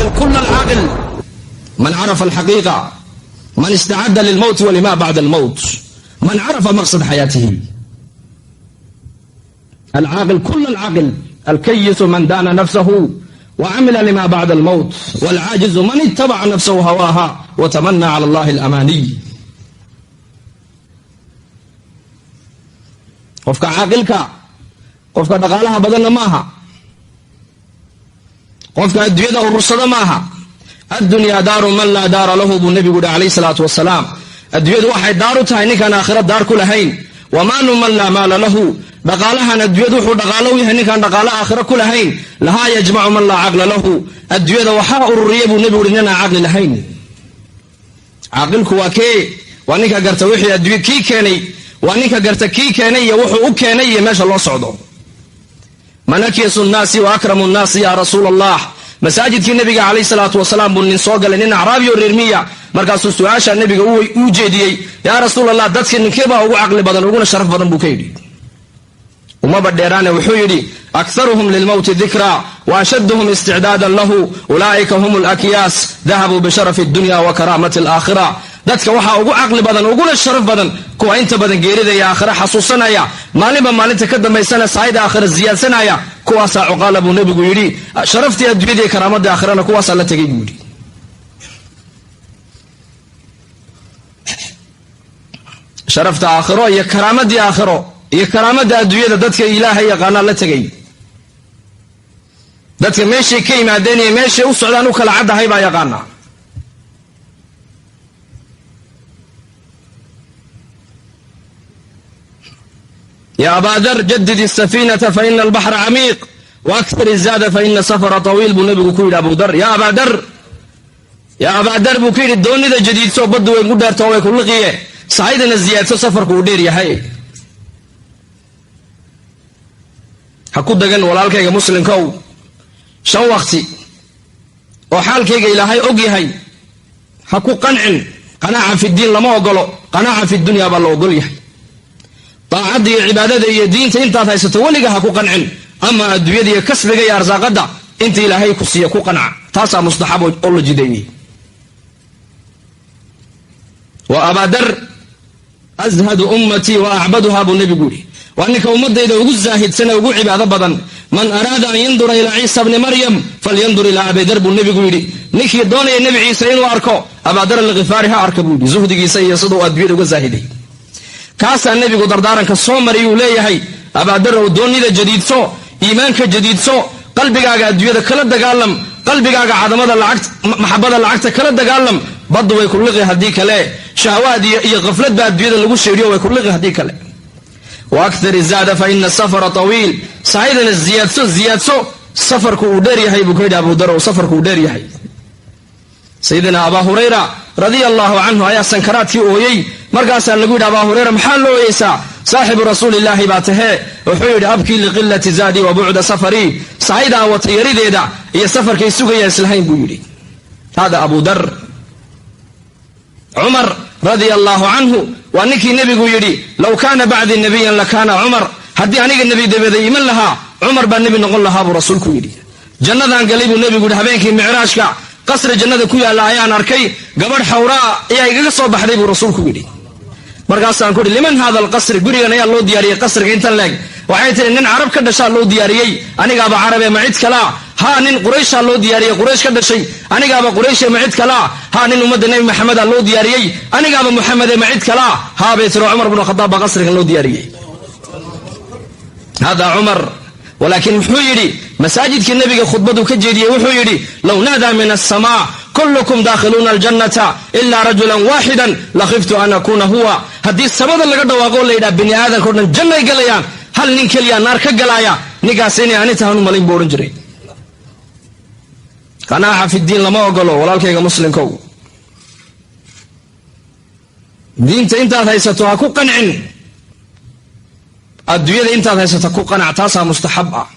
العاقل كل العاقل من عرف الحقيقة، من استعد للموت ولما بعد الموت، من عرف مقصد حياته. العاقل كل العاقل. الكيس من دان نفسه وعمل لما بعد الموت، والعاجز من اتبع نفسه هواها وتمنى على الله الأماني. qofka caaqilka qofka dhaqaalaha badanna maaha, qofka adduunyada urursada maaha. addunya daaru man laa daara lahu buu nebigu yidhi calayhi salaatu wasalaam. adduunyadu waxay daar u tahay ninkaan aakhira daar ku lahayn. wamaalu man laa maala lahu, dhaqaalahan adduunyadu wuxuu dhaqaalo u yahay ninkaan dhaqaalo aakhira ku lahayn. lahaa yajmacu man laa caqla lahu, adduunyada waxaa ururiya buu nebigu yidhi ninaan caqli lahayn. caaqilku waa kee? waa ninka garta wixii adduunya kii keenay, waa ninka garta kii keenay iyo wuxuu u keenay iyo meesha loo socdo. man akyasu nnaasi wa akramu nnaasi ya rasuula allah. masaajidkii nebiga calayhi salaatu wasalaam buu nin soo galay, nin acraabi oo reer miya. markaasuu su-aasha nebiga u jeediyey, yaa rasuul allah, dadka ninkeebaa ugu caqli badan uguna sharaf badan buu ka yidhi. umaba dheeraane wuxuu yidhi, akharuhum lilmowti dikra wa ashadduhum isticdaadan lahu ulaa'ika hum lakyaas dahabuu bisharafi addunya wa karaamati alaakhira. dadka waxaa ugu caqli badan uguna sharaf badan kuwa inta badan geerida iyo aakhira xasuusanaya, maalinba maalinta ka dambaysana saayida aakhira ziyaadsanaya. kuwaasaa cuqaala buu nebigu yidhi, sharaftii adduunyada iyo karaamadii aakhirana kuwaasaa la tegay buu yidhi. sharafta aakhiro iyo karaamadii aakhiro iyo karaamadda adduunyada dadka ilaahay yaqaanaa la tegay. dadka meeshay ka yimaadeen iyo meeshay u socdaan u kala caddahay baa yaqaanaa. يا أبا ذر جدد السفينة فإن البحر عميق وأكثر الزاد فإن السفر طويل. بنبي كويل أبو ذر، يا أبا ذر، يا أبا ذر بكير الدون إذا جديد سو بدو يقول دار توي كل غيه سعيدنا الزيادة سفر كودير يا هاي حكود دجن ولا لك يا مسلم كو شو وقتي وحالك يا إلهي أوجي هاي حكو قناعة في الدين لما أقوله قناعة في الدنيا بالله أقوله طاعدي عبادتي يا دين انت هيستوليها حكو قنع. اما ادويدي كسبك يا ارزاقدا انت الهي كسيه كو قنع تاسا مستحب اول جديني. وابا در ازهد امتي واعبدها ابو النبي يقول وانك امتي ugu zaahidsan ugu cibaado badan. man arada an yandura ila Isa ibn Maryam falyandur ila Abi Dar buu nabigu yidhi. ninkii doonaya nabi Ciise inuu arko Aba Dar al-Ghifari ha arka buu yidhi. zuhdigiisa iyo sidoo adduunyada uga zaahiday. kaasaa nebigu dardaaranka soo maray uu leeyahay, abaadarrow doonida jadiidso, iimaanka jadiidso, qalbigaaga adduunyada kala dagaalam, qalbigaaga cadamada maxabada lacagta kala dagaalam. baddu way ku liqi haddii kale, shahwaad iyo qaflad baa adduunyada lagu sheeriyo way ku liqi haddii kale. wa akthar izaada fa ina safara tawiil. saayidana ziyaadso safarku uu dheer yahay buu ka yidhi Abu Dar, safarku uu dheer yahay. sayidina Abaa Hurayra radia allahu canhu ayaa sankaraadkii ooyey. markaasaa lagu yidhi Abaa Hurayra maxaa loo ooyeysaa? saaxibu rasuulillaahi baa tahee. wuxuu yidhi abkii liqilati zaadi wa bucda safarii. saayidaan wata yarideeda iyo safarkay sugayaan islahayn buu yidhi. hada Abu Dar. cumar radia allahu canhu waa ninkii nebigu yidhi, low kaana bacdii nabiyan lakaana cumar. haddii aniga nebi dabaday iman lahaa cumar baa nebi noqon lahaa buu rasuulku yidhi. jannadaan galay buu nebigu yidhi habeenkii micraashka, qasri jannada ku yaalla ayaan arkay, gabadh xawraa ayaa igaga soo baxday buu rasuulku yidhi. markaasaan ku yidhi liman hada alqasri, gurigan ayaa loo diyaariyey qasriga intan leeg. waxay tihi nin carab ka dhashaa loo diyaariyey, anigaaba carabe ma cid kalaa? haa nin qurayshaa loo diyaariyey, quraysh ka dhashay, anigaaba qurayshe ma cid kalaa? haa nin ummadda nebi maxamedaa loo diyaariyey, anigaaba muxamede ma cid kalaa? haa bay tiri cumar bnu khadaab baa qasrigan loo diyaariyey. hada cumar. walaakiin muxuu yidhi masaajidkii nebiga khudbaduu ka jeediyey wuxuu yidhi, low naadaa min asamaa kullukum daakhiluuna aljannata ilaa rajulan waaxidan lakhiftu an akuuna huwa. haddii samada laga dhawaaqo la yidhaha bini aadanka o dhan jannay galayaan, hal nin keliya naar ka galaaya, ninkaas inay ani tahan u malayn buu odhan jiray. qanaaca fi diin lama ogolo walaalkayga muslimkow. diinta intaad haysato ha ku qancin, adduunyada intaad haysato ku qanac, taasaa mustaxab ah.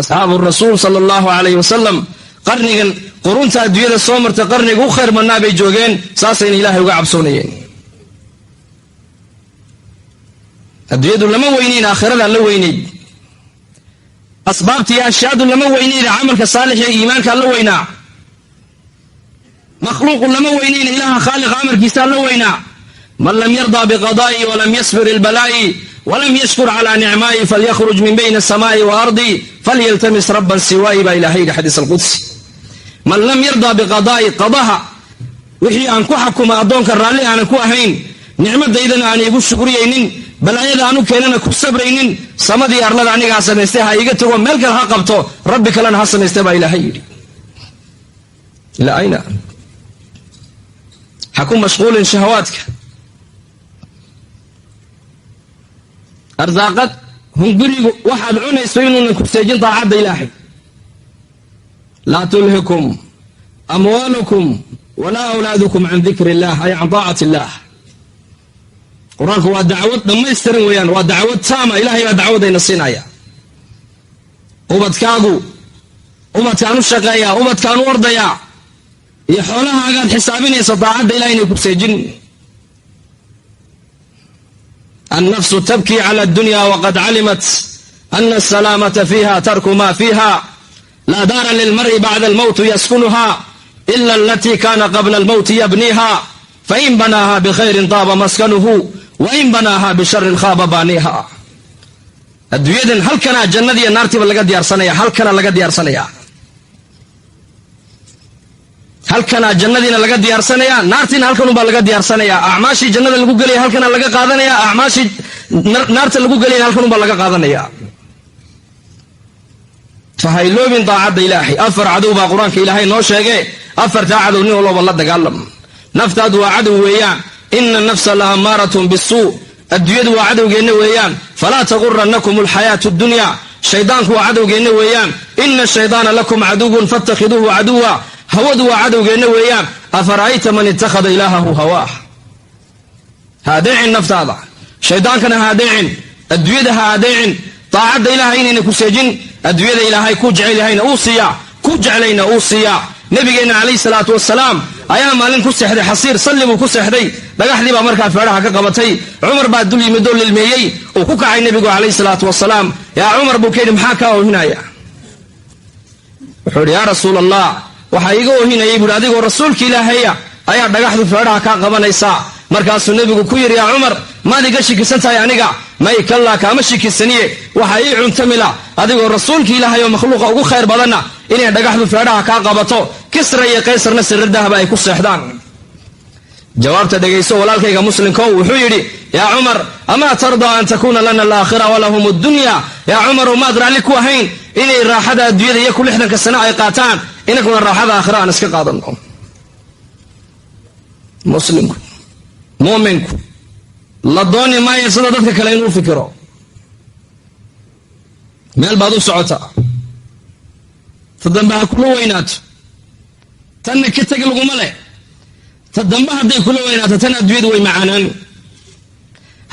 asxaabu rasuul sala allahu calayhi wasalam qarnigan qurunta adduunyada soo martay qarniga u khayr badnaa bay joogeen, saasayna ilaahay uga cabsoonayeen. adduunyadu lama weynayn, aakhiradaa la weynayd. أسبابتي أشهد لما وينين عملك صالح إيمانك الله وينا مخلوق لما وينين إله خالق عمل كيسان الله وينا من لم يرضى بقضائي ولم يصبر البلاء ولم يشكر على نعمائي فليخرج من بين السماء وأرضي فليلتمس ربا سوائي بإلهي حديث القدس من لم يرضى بقضائي قضاها وحي أنكو حكم أدونك الرالي أنكو أهين نعمة دايدنا أن يقول شكريين بلايدا أنو كيننا كسبرين سمدي أرلد عنك حسن استيها يقتروا ملك الحقبتو ربك لن حسن استيها إلهي إلى أين حكون مشغول شهواتك أرزاقت هم قريبوا واحد عنا يسوينون أنكم سيجين طاعة إلهي لا تلهكم أموالكم ولا أولادكم عن ذكر الله أي عن طاعة الله قرآنك هو دعوة لما يسترن ويان هو دعوة تامة إلهي دعوة ينصينا وبتكاغو وبتكانوا الشقايا وبتكانوا ورديا يحولها قاد حسابين يستطاعة إلهي أنكم سيجين النفس تبكي على الدنيا وقد علمت أن السلامة فيها ترك ما فيها لا دار للمرء بعد الموت يسكنها إلا التي كان قبل الموت يبنيها فإن بناها بخير طاب مسكنه وإن بناها بشر خاب بانيها الدويدن هل كان جنة دي النار تبا لقد يارسانيا هل كان لقد يارسانيا هل كان جنة دي لقد يارسانيا نارتين هل كانوا لقد يارسانيا أعماشي جنة اللي هل كان لقد قادنيا أعماشي نارت اللي هل كانوا لقد قادنيا فهيلو من طاعة إلهي أفر عدو بقرآن كإلهي نوشيغي أفر تعدو نيه الله والله دقالم نفتاد وعدو ويان إن النفس لأمارة بالسوء الديد وعدو جيني ويان فلا تغرنكم الحياة الدنيا شيطانك وعدو جيني ويان إن الشيطان لكم عدو فاتخذوه عدوا هود وعدو جيني ويان أفرأيت من اتخذ إلهه هواه هادعين نفت هذا شيطان كان هادعين الديد هادعين طاعة إلهي إنك سجن أدوية إلهي كوجع إلهينا أوصيا كوجع علينا أوصيا نبينا عليه الصلاة والسلام أيام مالين كسحدي حصير صلبوا كسحدي لقحدي بأمريكا فرحة كقبتي عمر بعد دولي مدول للميي وكوكا عين نبي عليه الصلاة والسلام يا عمر بوكين محاكا وهنا وحول يا رسول الله وحيقوا هنا يقول هذه رسولك إلهي أيا لقحدي فرحة كقبنيسا markaasuu nabigu ku yiri yaa Umar maad iga shikisantahay aniga ma ikalla kama shikisaniye waxa ay cuntamila adigoo rasuulka Ilaahay oo makhluuqa ugu khayr badana inay dhagaxdu feedhaha ka qabato Kisra iyo Qaysarna sirridahaba ay ku seexdaan jawaabta dhageyso walaalkayga muslimka wuxuu yiri yaa Umar ama tarda an takuna lana al-aakhira wa lahum ad-dunya yaa Umar ma adra liku ahayn inay raaxada adduunyada iyo ku 60 sano ay qaataan inaguna raaxada aakhira aan iska qaadano muslimku مؤمنكم لا دوني ما يصدق ددك kale inuu fikiro meel baad u socotaa tadamba kula weynaato tan ka tag laguma leh tadamba haday kula weynaato tan adduunyadu way macaanaan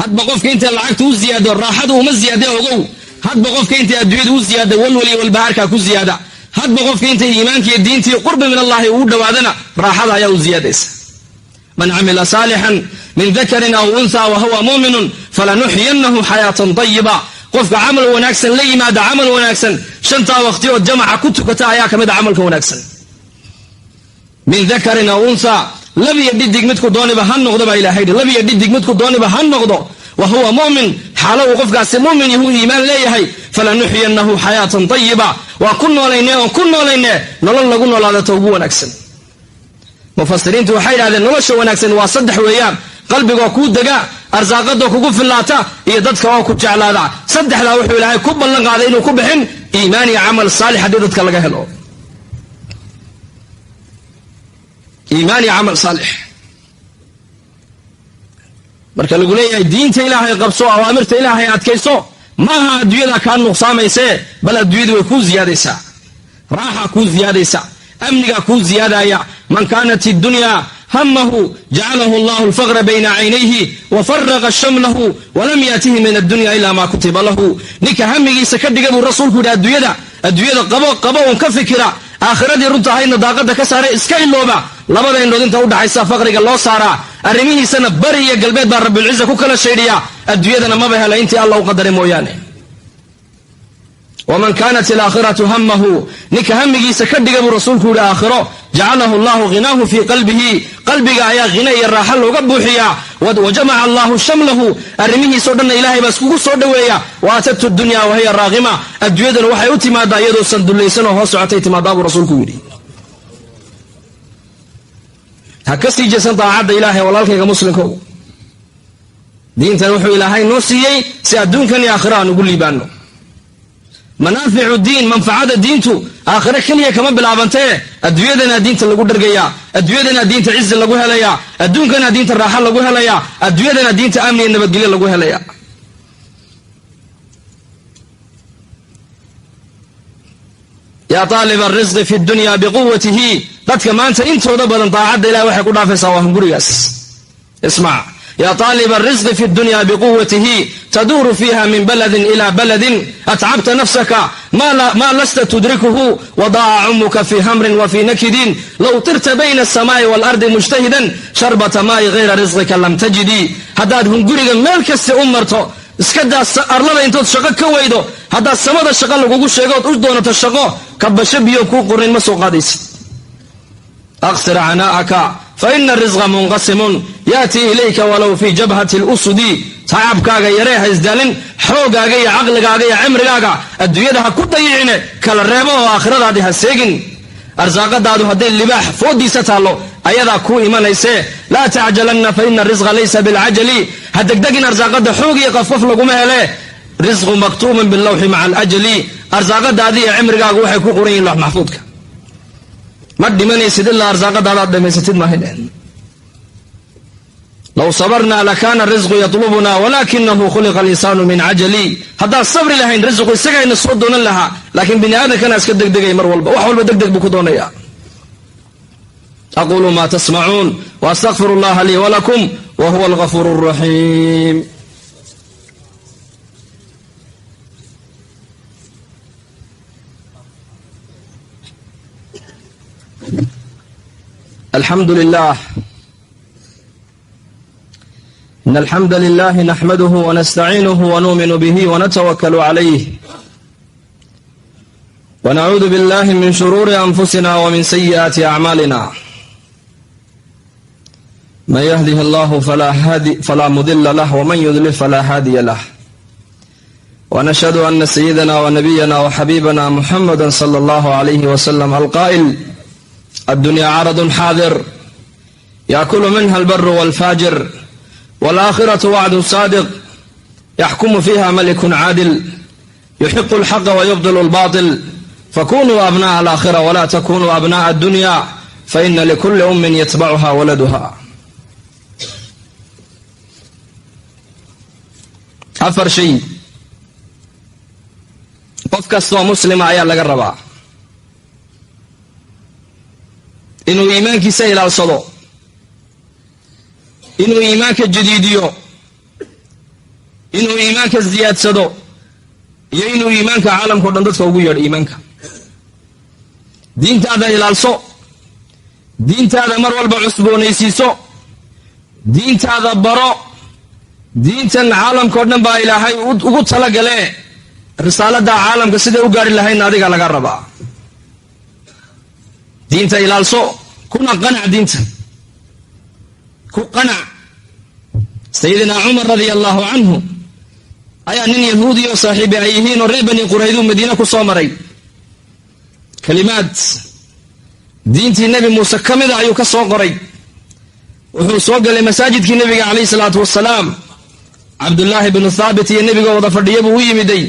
hadba qofka inta lacagtu u ziyaado raaxadu uma ziyaado ogow hadba qofka inta adduunyadu u ziyaado walwali wal baharka ku ziyaada hadba qofka inta iimaanka iyo diinta iyo qurba min Allah uu dhawaadana raaxada ayaa u ziyaadaysa من عمل صالحا من ذكر أو أنثى وهو مؤمن فلنحيينه حياة طيبة قفك عمل وناكسن لي ماذا عمل وناكسن شنطة وقتي والجمع كتك تاياك ماذا عملك وناكسن من ذكر أو أنثى لم يددك متكو دوني بهن نغضب إلى هيدي لم يددك متكو دوني بهن نغضب وهو مؤمن حاله قفك مؤمن يهو إيمان ليهي فلنحيينه حياة طيبة وكنا لينا نلن لقلنا لا توقو وناكسن مفسرين waxay yiraahdeen nolosha wanaagsan waa saddex weeyaan qalbiga ku daga arsaaqada kugu filaata iyo dadka oo ku jeclaada saddexda wuxuu Ilaahay ku ballan qaaday inuu ku bixin iimaan iyo amal saalix hadii dadka laga helo iimaan iyo amal saalix marka lagu leeyahay diinta Ilaahay qabso awaamirta Ilaahay adkayso maaha adduunyada ka nuqsaamayse bal adduunyadu way ku ziyaadaysaa raaxa ku ziyaadaysaa أمنك كون زيادة من كانت الدنيا همه جعله الله الفقر بين عينيه وفرغ شمله ولم يأته من الدنيا إلا ما كتب له نك همه سكد قبل الرسول كده الدوية قبا وكفكرة آخرة رنت هاي نداقة كسر إسكاي اللوبة لبدا إنه أنت ودع عيسى فقرك الله صارا الرميه سنة بري قلبيت بار رب العزة كل الشيء الدوية أنا ما بها لا أنت الله وقدر مويانه waman kaanat alaakhiratu hamahu ninka hamigiisa ka dhiga buu rasuulku yidhi aakhiro jacalahu allahu ghinaahu fii qalbihi qalbiga ayaa hina iyo raaxa looga buuxiyaa wajamaca allahu shamlahu arrimihiisao dhanna ilaahay baa iskugu soo dhoweeya wa aatatu dunya wahiya raaqima adduunyadana waxay u timaadaa iyadoo sandullaysan oo hoos socotay timaadaa buu rasuulku yidhi ha ka sii jeesan daacadda ilaahay walaalkayga muslimkow diintan wuxuu ilaahay noo siiyey si adduunkan iyo aakhira aan ugu liibaanno manaaficu diin manfacada diintu aakhire keliya kama bilaabantee adduunyadana diinta lagu dhargayaa adduunyadana diinta cizi lagu helayaa adduunkana diinta raaxa lagu helayaa adduunyadana diinta amni iyo nabadgelyo lagu helayaa yaa طaalib الrisqi fi اdunya biquwatihi dadka maanta intooda badan daacadda ilahay waxay ku dhaafaysaa waa hungurigaas ismac يا طالب الرزق في الدنيا بقوته تدور فيها من بلد إلى بلد أتعبت نفسك ما لست تدركه وضاع عمك في همر وفي نكد لو طرت بين السماء والأرض مجتهدا شربة ماء غير رزقك لم تجدي هداد هنقرق مالكس أمرته اسكدا أرلنا انتو تشغل كويدو هداد سمد الشغل لقوقو الشيقات أجدون تشغل كبشبيو كوقرين مسو قادس أقصر عناءك فإن الرزق منقسم يأتي إليك ولو في جبهة الأسد تعبكاغا يريها إزدالين حوغاغا عقلغاغا عمرغاغا الدويدها كديعين كلا الريبو وآخرها ديها السيقن أرزاقا دادو هدين لباح فودي ستالو أيضا كو إيمان يسي لا تعجلن فإن الرزق ليس بالعجل هدك دقين أرزاقا دا حوغي يقفف لقومها ليه رزق مكتوم باللوح مع الأجل أرزاقا دادي عمرغاغا وحي كو قرين الله محفوظك ما دمنيسد الله أرزاقا دادا دميستد ما هدين لو صبرنا لكان الرزق يطلبنا ولكنه خلق الإنسان من عجلي هذا الصبر لهين رزق يسقى إن الصوت دون لها لكن بني آدم كان أسكت دق دقي مر والبا وحول بدق دق بكدونيا أقول ما تسمعون وأستغفر الله لي ولكم وهو الغفور الرحيم الحمد لله إن الحمد لله نحمده ونستعينه ونؤمن به ونتوكل عليه ونعوذ بالله من شرور أنفسنا ومن سيئات أعمالنا من يهده الله فلا مضل له ومن يضلل فلا هادي له ونشهد أن سيدنا ونبينا وحبيبنا محمدا صلى الله عليه وسلم القائل الدنيا عرض حاضر يأكل منها البر والفاجر والآخرة وعد صادق يحكم فيها ملك عادل يحق الحق ويبطل الباطل فكونوا أبناء الآخرة ولا تكونوا أبناء الدنيا فإن لكل أم يتبعها ولدها أفر شيء قفكستو مسلم أيا لقربا inuu iimaankiisa ilaalsado inuu iimaanka jadiidiyo inuu iimaanka ziyaadsado iyo inuu iimaanka caalamka dhan dadka ugu yeedho iimaanka diintaada ilaalso diintaada mar walba cusboonaysiiso diintaada baro diintan caalamka dhan baa ilaahay ugu talagale risaalada caalamka sida u gaari lahayn adiga laga rabaa diinta ilaalso kuna qanac diinta ku qanac sayidina Umar radiyallahu anhu ayaa nin yahuudi oo saaxiib ay yihiin oo reer bani quraydu madiina ku soo maray kalimaad diintii nabi Muuse kamida ayuu ka soo qoray wuxuu soo galay masaajidkii nabiga kaleey salaatu wassalaam Abdullah ibn Thabit iyo nabiga wada fadhiyay buu yimiday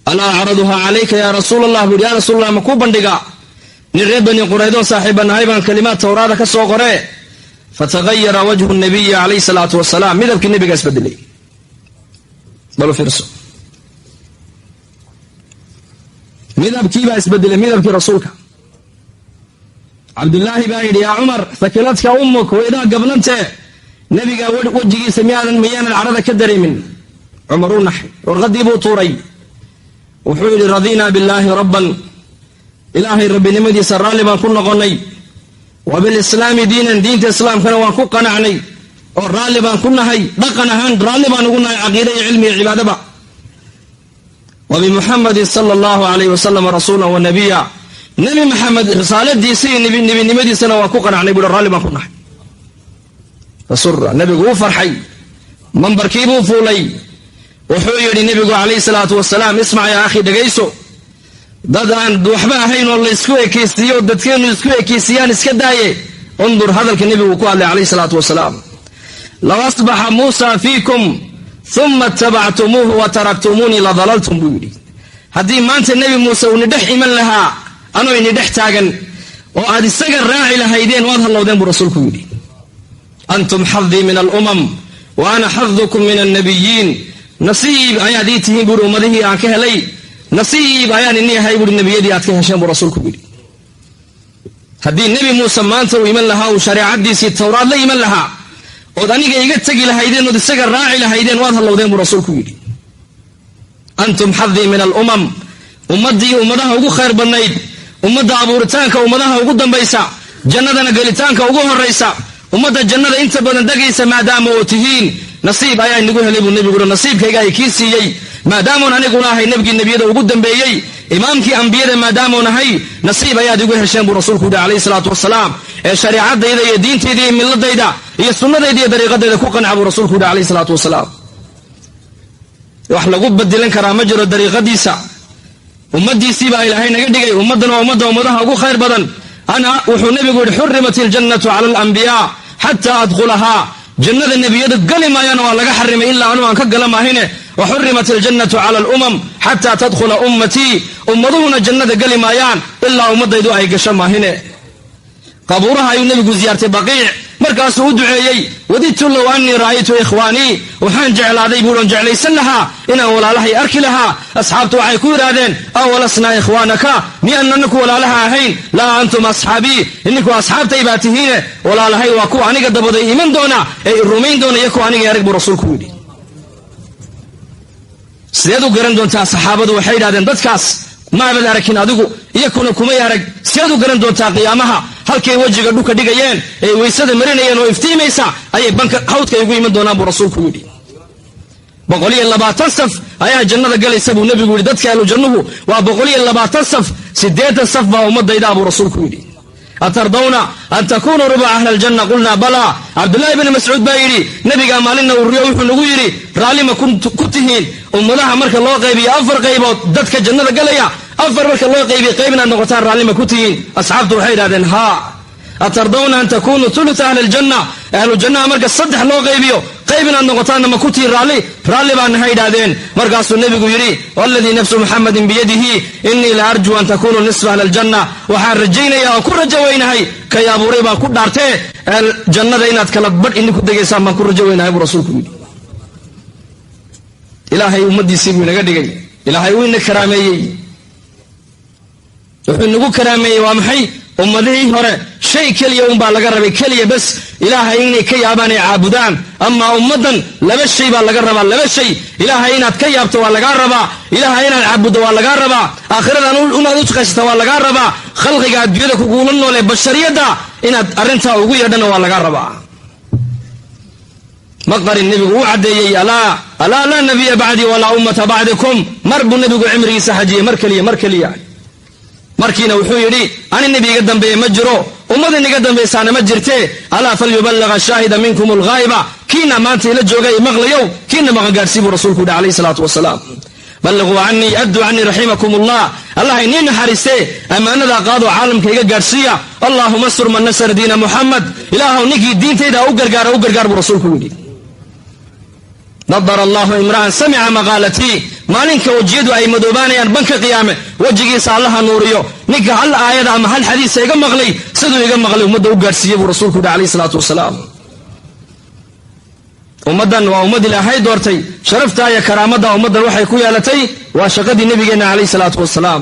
ala araduha alayka ya rasuulallah ya rasuulallah ma ku bandhiga نريد بني قريدون صاحبا هايبا كلمات توراة كسو قرأ فتغير وجه النبي عليه الصلاة والسلام ماذا بك النبي قاسبد لي بلو فرسو ماذا بكي باسبد لي ماذا بكي رسولك عبد الله بايد يا عمر ثكلتك أمك وإذا قبلنت نبي وجهي سميانا ميانا العرض كدري من عمرون نحي والغد يبو طوري وحول رضينا بالله ربا إلهي ربي نمدي سرالي بان كنا قني وبالإسلام دينا دين الإسلام كان وان كو قنعني والرالي بان كنا هاي دقنا هان رالي بان قلنا عقيدة علمي عبادة با وبمحمد صلى الله عليه وسلم رسولا ونبيا نبي محمد رسالة دي سي نبي نمدي سنة وكوكنا عن نبي الرالي ما كنا فسر النبي غوفر حي منبر كيبو فولي وحوي النبي عليه الصلاة والسلام اسمع يا أخي دقيسو دادان دوحبا هين والله اسكوه كيسيو دادكين اسكوه كيسيان اسكدايه انظر هذا النبي وقال عليه الصلاة والسلام لو أصبح موسى فيكم ثم اتبعتموه وتركتموني لضللتم بيولي هذه ما أنت النبي موسى وندح من لها أنا وندح تاغن وهذه السجن راعي لها يدين واضح الله ذنب رسولكم يولي أنتم حظي من الأمم وأنا حظكم من النبيين نصيب أياديته برو مده عنكها لي نصيب أيان إني هاي برو النبي يدي أتكها شام رسولكم يولي هذه النبي موسى ما أنت ويمن لها وشريعة دي سي التوراة لا يمن لها ودانيga iga tagi lahaydeen oo isaga raaci lahaydeen waad halowdeen buu rasuulku yiri antum hadhi min al-umam ummadaha ugu khayr badnayd ummadda abuuritaanka ummadaha ugu dambaysa jannadana galitaanka ugu horeysa ummadda jannada inta badan dagaysa maadaama oo tihiin nasiib ayaa inagu helay buu nabigu nasiibkayga ay kii siiyay maadaama anigu nahay nabiyada ugu dambeeyay imaamkii anbiyada maadaama nahay nasiib ayaa igu hesheen buu rasuulku yiri alayhi salaatu wassalaam ee shariicadayda iyo diintayda iyo milladayda iyo sunnadayda iyo dariiqadayda ku qanacay buu rasuulku yiri alayhi salaatu wassalaam wax lagu badilan karaa ma jiro dariiqadiisa ummadiisii baa ilaahay naga dhigay ummadana ummadaha ugu khayr badan ana wuxuu nabigu yiri hurrimatil jannatu ala al-anbiya hatta adkhulaha jannada nabiyada galimayana waa laga xarimay ilaa anu aan ka galamahine wa hurrimatil jannatu ala al-umam hatta tadkhula ummati ummaduhuna jannada galimayaan ilaa ummadaydu ay gasho mahine qabuuraha ayuu nabigu ziyaartay baqiic markaasuu u duceeyey waditu law anni ra'aytu ikhwani waxaan jeclaaday buulan jeclaysan lahaa inaan walaalahay arki lahaa asxaabtu waxay ku yiraahdeen awalasna ikhwanaka mi'annanaku walaalaha ahayn laa antum asxaabi innaku asxaabtay baa tihiin walaalahay waa ku aniga dabaday iman doona ee rumayn doona yaku aniga arag buu rasuulku yiri sideedu garan doontaa saxaabadu waxay yiraahdeen dadkaas ma abad arakin adigu iyakuna kuma yarag sideedu garan doontaa qiyaamaha halkay wajiga dhuka dhigayeen ee weysada marinayeen oo iftiimaysa ayay banka hawdka ugu iman doonaan buu rasuulku yiri 120 saf ayaa jannada galaysa buu nabigu yiri dadka ahlu jannuhu waa 120 saf 8 saf baa ummadayda buu rasuulku yiri atardawna an takunu ruba ahli aljanna qulna bala abdullah ibn mas'ud baa yiri nabiga maalina uu riyo wuxuu nagu yiri raalima kuntihiin ummadaha marka loo qaybiyo afar qaybood dadka jannada galaya afar marka loo qaybiyo qaybna noqotaan raalima ku tihiin asxaabtu waxay yiraahdeen ha atardawna an takunu thuluth ahli aljanna marka saddex loo qaybiyo qaybna noqotaan ma ku tihiin raali baan nahay yiraahdeen markaasuu nabigu yiri walladhi nafsu muhammadin biyadihi inni la arju an takunu nisfa ahli aljanna waxaan rajaynayaa ku rajawaynahay kay abuuray baan ku dhaartay jannada inaad kala badh in ku dageysaan baan ku rajawaynahay buu rasuulku yiri ilaahay ummadiisii buu naga dhigay ilaahay uu ina karaameeyay wuxuu nagu karaameeyay waa maxay ummadihii hore shay kaliya baa laga rabay kaliya bas ilaahay inay ka yaabaan ay caabudaan amma ummadan laba shay baa laga rabaa laba shay ilaahay inaad ka yaabto waa laga rabaa ilaahay inaad caabudo waa laga rabaa aakhiradan inaad u shaqaysato waa laga rabaa khalqiga adduunyada kugu nool ee bashariyada inaad arinta ugu yeedhana waa laga rabaa مقدر النبي وعدي ألا لا نبي بعدي ولا أمة بعدكم مرب النبي عمري سحجي مركلية مركينا وحيري أنا النبي قدم بي مجرو ومدني قدم بي سانا مجرتي ألا فليبلغ الشاهد منكم الغائبة كينا ما انتي لجوغي مغليو كينا مغارسيب رسولك عليه الصلاة والسلام بلغوا عني أدوا عني رحمكم الله الله إنين حارسي أما أنا ذا قادوا عالم كيغا قارسية اللهم استر من نصر دين محمد إلهو نكي الدين تيدا أقرقار برسولك ودي نظر الله امرأ سمع مقالتي مالك وجيدوا أي مدوباني أن بنك قيامه وجيكي سألها نوريو نكا هل آيات أما هل حديث سيقام مغلي سيدو يقام مغلي ومدو قارسيه برسولك عليه الصلاة والسلام ومدن ومد الأحي دورتي شرفتا يا كرامدا ومدن وحي كويالتي وشقد النبي عليه الصلاة والسلام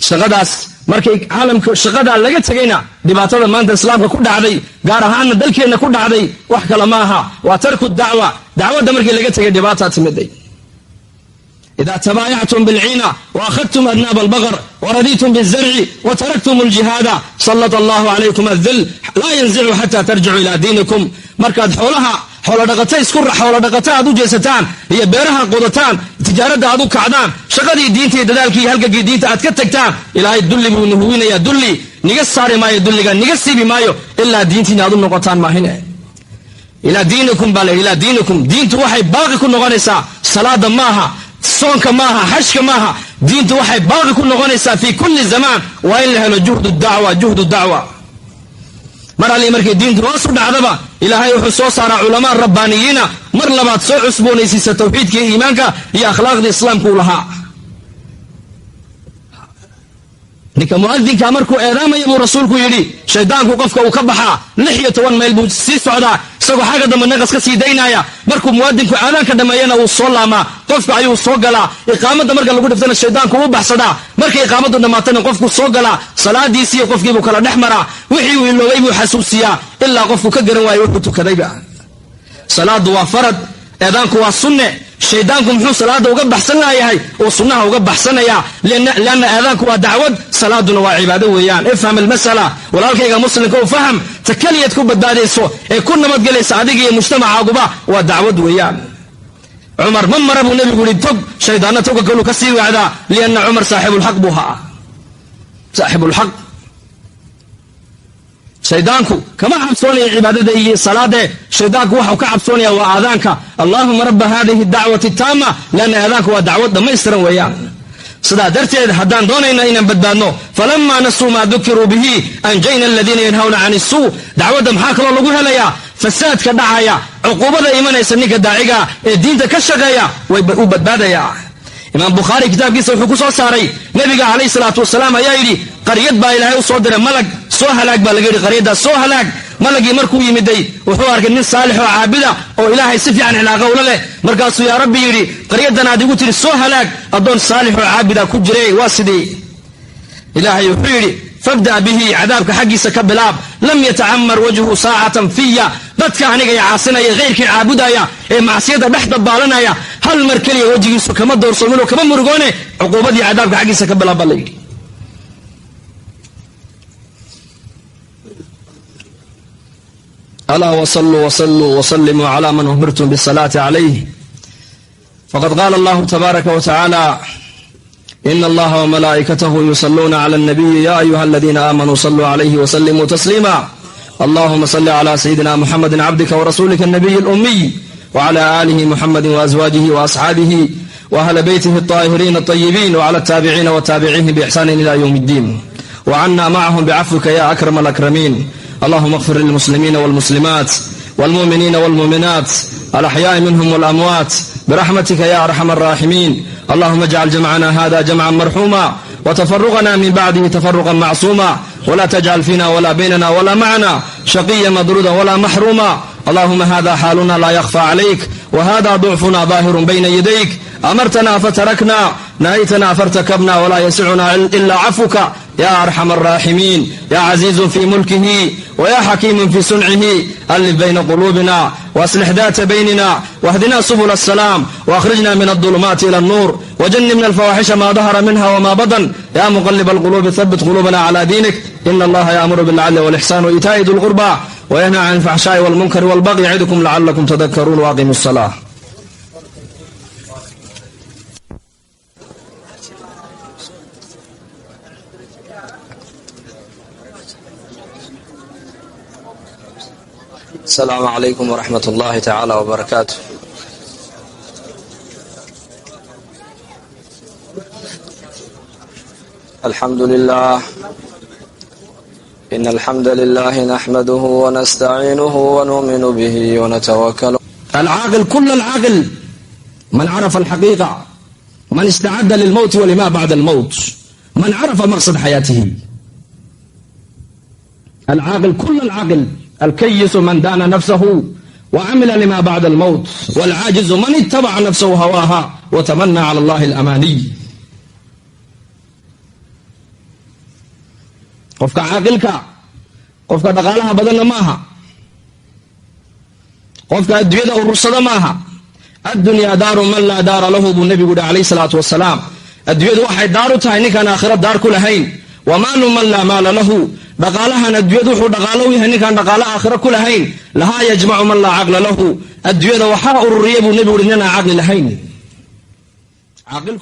shaqadaas markay caalamka shaqada laga tagayna dibaatada maanta islaamka ku dhacday gaar ahaan dalkeena ku dhacday wax kala ma aha waa tarku dacwada markii laga tagay dibaata timiday إذا تبايعتم بالعينة وأخذتم أذناب البقر ورديتم بالزرع وتركتم الجهاد سلط الله عليكم الذل لا ينزع حتى ترجعوا إلى دينكم مركز xoolo dhaqata isku xoolo dhaqata aad u jeesataan iyo beeraha qodataan tijaarada aad u kacdaan shaqadii diinta iyo dadaalkii halkii diinta aad ka tagtaan ilaahay dulli buu nuhuwinaya dulli niga saari maayo dulliga niga siibi maayo ilaa diintiina aad u noqotaan maahine ila diinikum bal ila diinikum diintu waxay baaqi ku noqonaysaa salaada maaha soonka maaha xajka maaha diintu waxay baaqi ku noqonaysaa fi kulli zaman wa in la helo juhdu da'wa mar ali markay diintu hoos u dhacdaba ilaahay wuxuu soo saaraa culama rabbaaniyiina mar labaad soo cusboonaysiisa tawxiidka iyo iimaanka iyo akhlaaqda islaamka u lahaa ninka muadinka markuu eedaamayo buu rasuulku yidhi shaydaanku qofka uu ka baxaa 16 mayl buu sii socdaa isagoo xagga dambe naqas ka sii daynaya markuu muadinku aadaanka dhameeyana uu soo laamaa qofka ayuu soo galaa iqaamada marka lagu dhiftana shaydaanku uu baxsadaa markay iqaamadu dhamaatana qofku soo galaa salaadiisii qofkii buu kala dhexmaraa wixii uu iloobay buu xasuusiyaa ilaa qofku ka garan waayo wuxuu tukadayba salaadu waa farad eedaanku waa sunne shaydaanku muxuu salaada uga baxsan lahayahay oo sunnaha uga baxsanaya laana aadaanku waa dacwad salaaduna waa cibaado weeyaan ifham almas'ala walaalkayga muslimka u faham takaliyad ku badbaadayso ee ku nabad galaysa adiga iyo mujtamacaaguba waa dacwad weeyaan umar man marabu nabigu yiri tog shaydaanna toga kalu ka sii wacda lianna umar saaxibul haq buha saaxibul haq shaydaanku kama cabsoonaya cibaadada iyo salaade shaydaanku waxa ka cabsoonaya waa aadaanka allahumma rabb hadhihi ad-da'wati tamma lana aadaanku waa dacwad dhamaystiran weeyaan sida darteed haddaan doonayna inaan badbaadno falamma nasu ma dhukiru bihi anjayna alladhina yanhauna 'ani as-su' dacwada maxaa kale lagu helayaa fasaadka dhacaya uquubada imanaysa ninka daaciga ee diinta ka shaqeeya way u badbaadaya imam bukhari kitabkiisa wuxuu ku soo saaray nabiga kaleey salaatu wasalaam ayaa yiri qariyad baa ilaahay u soo diray malag soo halaag baa laga yiri qariyada soo halaag malagii markuu yimiday wuxuu arkay nin saalix oo caabida oo ilaahay si fiican ilaaqa u leh markaasuu yaa rabbi yiri qariyadan aad igu tiri soo halaag adoon saalix oo caabida ku jiray waa sidii ilaahay wuxuu yiri fabda bihi cadaabka xaqiisa ka bilaab lam yata'ammar wajhu sa'atan fiya dadka aniga yaasinaya geyrkii caabudaya ee macsiyada dhaxda baalanaya hal mar kaliya wajigiisu kama doorsoomino kama murugoone uquubadii cadaabka xaqiisa ka bilaab baa yiri ألا وصلوا وسلموا على من أمرتم بالصلاة عليه فقد قال الله تبارك وتعالى إن الله وملائكته يصلون على النبي يا أيها الذين آمنوا صلوا عليه وسلموا تسليما اللهم صل على سيدنا محمد عبدك ورسولك النبي الأمي وعلى آله محمد وأزواجه وأصحابه وأهل بيته الطاهرين الطيبين وعلى التابعين والتابعين بإحسان إلى يوم الدين وعنا معهم بعفوك يا أكرم الأكرمين اللهم اغفر للمسلمين والمسلمات والمؤمنين والمؤمنات الأحياء منهم والأموات برحمتك يا أرحم الراحمين اللهم اجعل جمعنا هذا جمعا مرحوما وتفرقنا من بعده تفرقا معصوما ولا تجعل فينا ولا بيننا ولا معنا شقيا مضرودا ولا محروما اللهم هذا حالنا لا يخفى عليك وهذا ضعفنا ظاهر بين يديك أمرتنا فتركنا نهيتنا فارتكبنا ولا يسعنا إلا عفوك يا أرحم الراحمين يا عزيز في ملكه ويا حكيم في صنعه ألف بين قلوبنا وأصلح ذات بيننا واهدنا سبل السلام وأخرجنا من الظلمات إلى النور وجنبنا الفواحش ما ظهر منها وما بطن يا مقلب القلوب ثبت قلوبنا على دينك إن الله يأمر بالعدل والإحسان وإيتاء ذي القربى وينهى عن الفحشاء والمنكر والبغي يعظكم لعلكم تذكرون وأقيموا الصلاة السلام عليكم ورحمة الله تعالى وبركاته الحمد لله إن الحمد لله نحمده ونستعينه ونؤمن به ونتوكل العاقل كل العاقل من عرف الحقيقة من استعد للموت ولما بعد الموت من عرف مقصد حياته العاقل كل العاقل الكيس من دان نفسه وعمل لما بعد الموت والعاجز من اتبع نفسه هواها وتمنى على الله الأماني قفك عاقلك قفك دقالها بدل ماها قفك الدنيا والرصد ماها الدنيا دار من لا دار له بالنبي عليه الصلاة والسلام الدنيا واحد دار تهيني كان آخرة دار كل هين ومال من لا مال له دقالها ندويد وحو دقالو يهني كان دقال آخرة كلهين لها يجمع من لا عقل له الدويد وحاء الريب النبي ورننا عقل لهين عقل